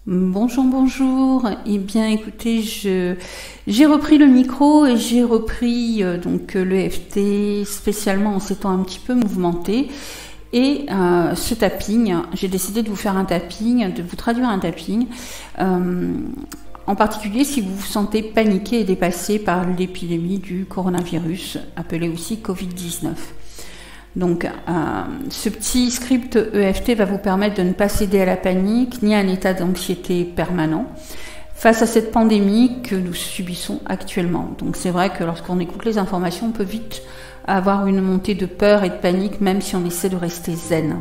Bonjour, bonjour. Eh bien, écoutez, j'ai repris le micro et j'ai repris l'EFT spécialement en ces temps un petit peu mouvementés. Et ce tapping, j'ai décidé de vous faire un tapping, de vous traduire un tapping. En particulier si vous vous sentez paniqué et dépassé par l'épidémie du coronavirus, appelé aussi Covid-19. Donc, ce petit script EFT va vous permettre de ne pas céder à la panique ni à un état d'anxiété permanent face à cette pandémie que nous subissons actuellement. Donc, c'est vrai que lorsqu'on écoute les informations, on peut vite avoir une montée de peur et de panique, même si on essaie de rester zen.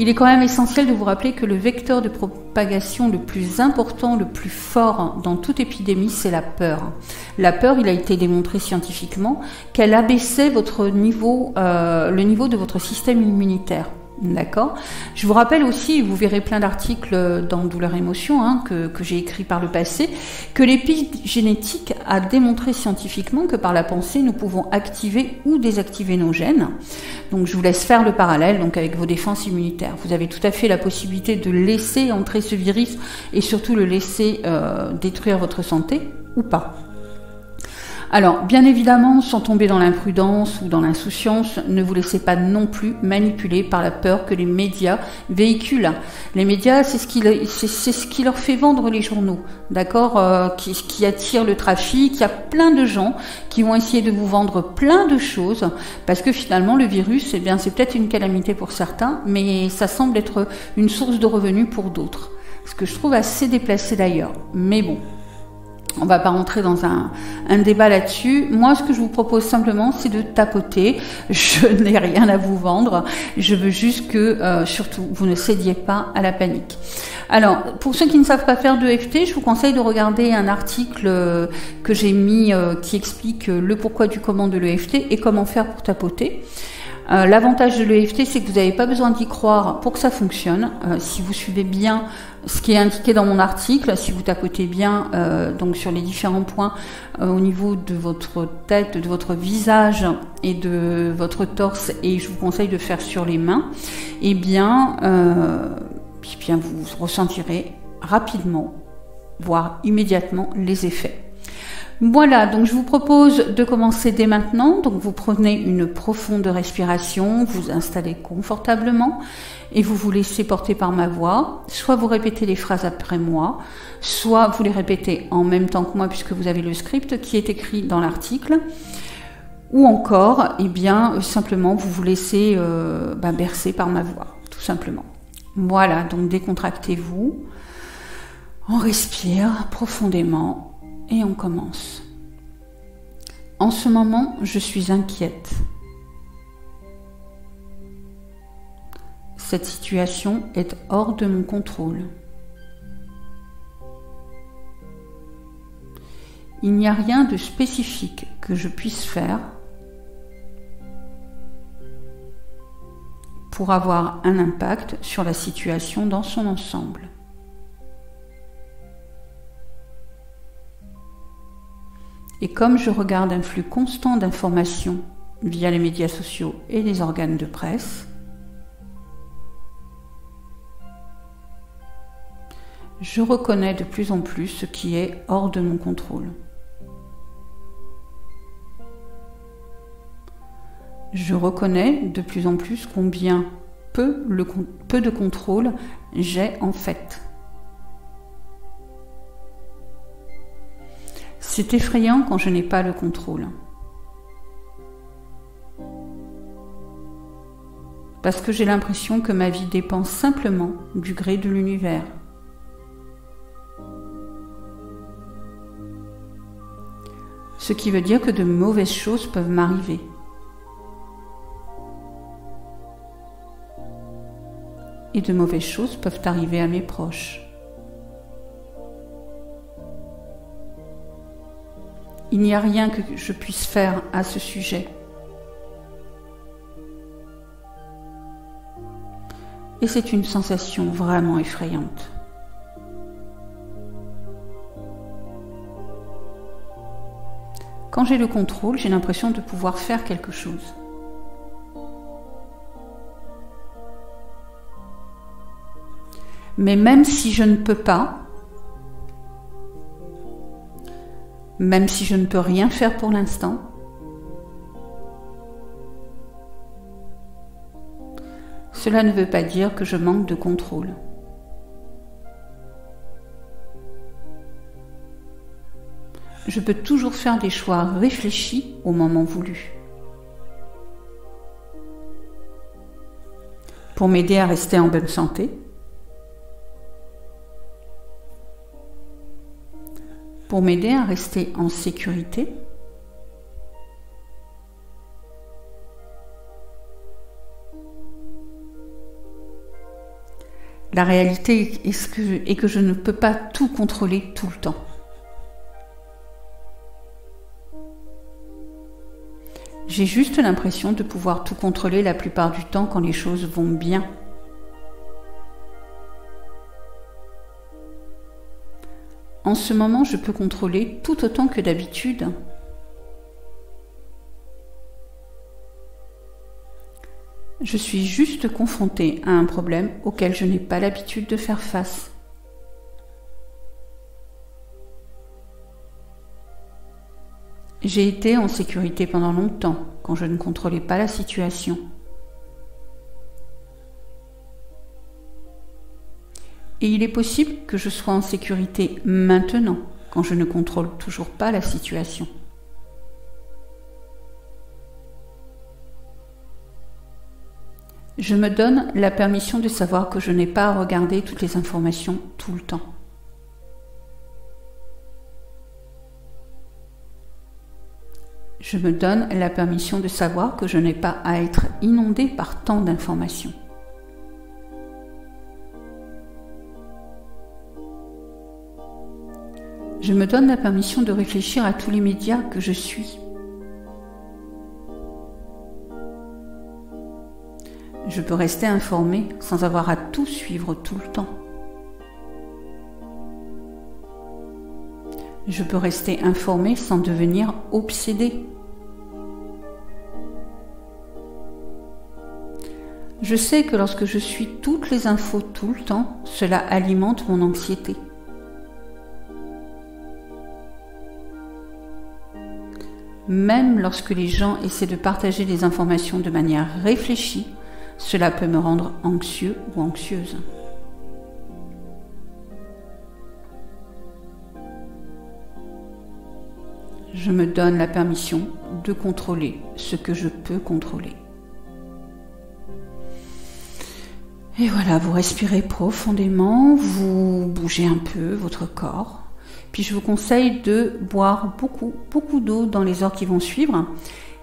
Il est quand même essentiel de vous rappeler que le vecteur de propagation le plus important, le plus fort dans toute épidémie, c'est la peur. La peur, il a été démontré scientifiquement qu'elle abaissait le niveau de votre système immunitaire. D'accord. Je vous rappelle aussi, vous verrez plein d'articles dans Douleur Émotion que j'ai écrit par le passé, que l'épigénétique a démontré scientifiquement que par la pensée, nous pouvons activer ou désactiver nos gènes. Donc je vous laisse faire le parallèle avec vos défenses immunitaires. Vous avez tout à fait la possibilité de laisser entrer ce virus et surtout le laisser détruire votre santé ou pas. Alors, bien évidemment, sans tomber dans l'imprudence ou dans l'insouciance, ne vous laissez pas non plus manipuler par la peur que les médias véhiculent. Les médias, c'est ce qui leur fait vendre les journaux, d'accord, qui attire le trafic. Il y a plein de gens qui vont essayer de vous vendre plein de choses, parce que finalement, le virus, eh bien, c'est peut-être une calamité pour certains, mais ça semble être une source de revenus pour d'autres. Ce que je trouve assez déplacé d'ailleurs. Mais bon. On ne va pas rentrer dans un débat là-dessus. Moi, ce que je vous propose simplement, c'est de tapoter. Je n'ai rien à vous vendre. Je veux juste que, surtout, vous ne cédiez pas à la panique. Alors, pour ceux qui ne savent pas faire de EFT, je vous conseille de regarder un article que j'ai mis qui explique le pourquoi du comment de l'EFT et comment faire pour tapoter. L'avantage de l'EFT, c'est que vous n'avez pas besoin d'y croire pour que ça fonctionne. Si vous suivez bien ce qui est indiqué dans mon article, si vous tapotez bien sur les différents points au niveau de votre tête, de votre visage et de votre torse, et je vous conseille de faire sur les mains, eh bien vous ressentirez rapidement, voire immédiatement, les effets. Voilà, donc je vous propose de commencer dès maintenant. Donc vous prenez une profonde respiration, vous installez confortablement et vous vous laissez porter par ma voix. Soit vous répétez les phrases après moi, soit vous les répétez en même temps que moi puisque vous avez le script qui est écrit dans l'article. Ou encore, simplement vous vous laissez bercer par ma voix, tout simplement. Voilà, donc décontractez-vous, on respire profondément. Et on commence. En ce moment, je suis inquiète. Cette situation est hors de mon contrôle. Il n'y a rien de spécifique que je puisse faire pour avoir un impact sur la situation dans son ensemble. Et comme je regarde un flux constant d'informations via les médias sociaux et les organes de presse, je reconnais de plus en plus ce qui est hors de mon contrôle. Je reconnais de plus en plus combien peu de contrôle j'ai en fait. C'est effrayant quand je n'ai pas le contrôle. Parce que j'ai l'impression que ma vie dépend simplement du gré de l'univers. Ce qui veut dire que de mauvaises choses peuvent m'arriver. Et de mauvaises choses peuvent arriver à mes proches. Il n'y a rien que je puisse faire à ce sujet. Et c'est une sensation vraiment effrayante. Quand j'ai le contrôle, j'ai l'impression de pouvoir faire quelque chose. Mais même si je ne peux pas, même si je ne peux rien faire pour l'instant, cela ne veut pas dire que je manque de contrôle. Je peux toujours faire des choix réfléchis au moment voulu. Pour m'aider à rester en bonne santé, pour m'aider à rester en sécurité, la réalité est que je ne peux pas tout contrôler tout le temps. J'ai juste l'impression de pouvoir tout contrôler la plupart du temps quand les choses vont bien. En ce moment, je peux contrôler tout autant que d'habitude. Je suis juste confrontée à un problème auquel je n'ai pas l'habitude de faire face. J'ai été en sécurité pendant longtemps quand je ne contrôlais pas la situation. Et il est possible que je sois en sécurité maintenant quand je ne contrôle toujours pas la situation. Je me donne la permission de savoir que je n'ai pas à regarder toutes les informations tout le temps. Je me donne la permission de savoir que je n'ai pas à être inondée par tant d'informations. Je me donne la permission de réfléchir à tous les médias que je suis. Je peux rester informée sans avoir à tout suivre tout le temps. Je peux rester informée sans devenir obsédée. Je sais que lorsque je suis toutes les infos tout le temps, cela alimente mon anxiété. Même lorsque les gens essaient de partager des informations de manière réfléchie, cela peut me rendre anxieux ou anxieuse. Je me donne la permission de contrôler ce que je peux contrôler. Et voilà, vous respirez profondément, vous bougez un peu votre corps. Puis je vous conseille de boire beaucoup d'eau dans les heures qui vont suivre.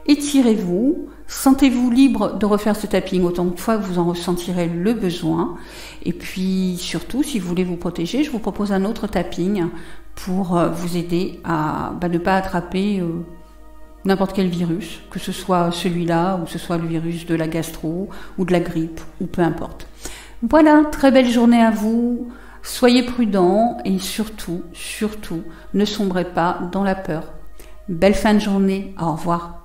Étirez-vous, sentez-vous libre de refaire ce tapping autant de fois que vous en ressentirez le besoin. Et puis surtout, si vous voulez vous protéger, je vous propose un autre tapping pour vous aider à ne pas attraper n'importe quel virus, que ce soit celui-là ou que ce soit le virus de la gastro ou de la grippe ou peu importe. Voilà, très belle journée à vous. Soyez prudents et surtout, ne sombrez pas dans la peur. Belle fin de journée, au revoir.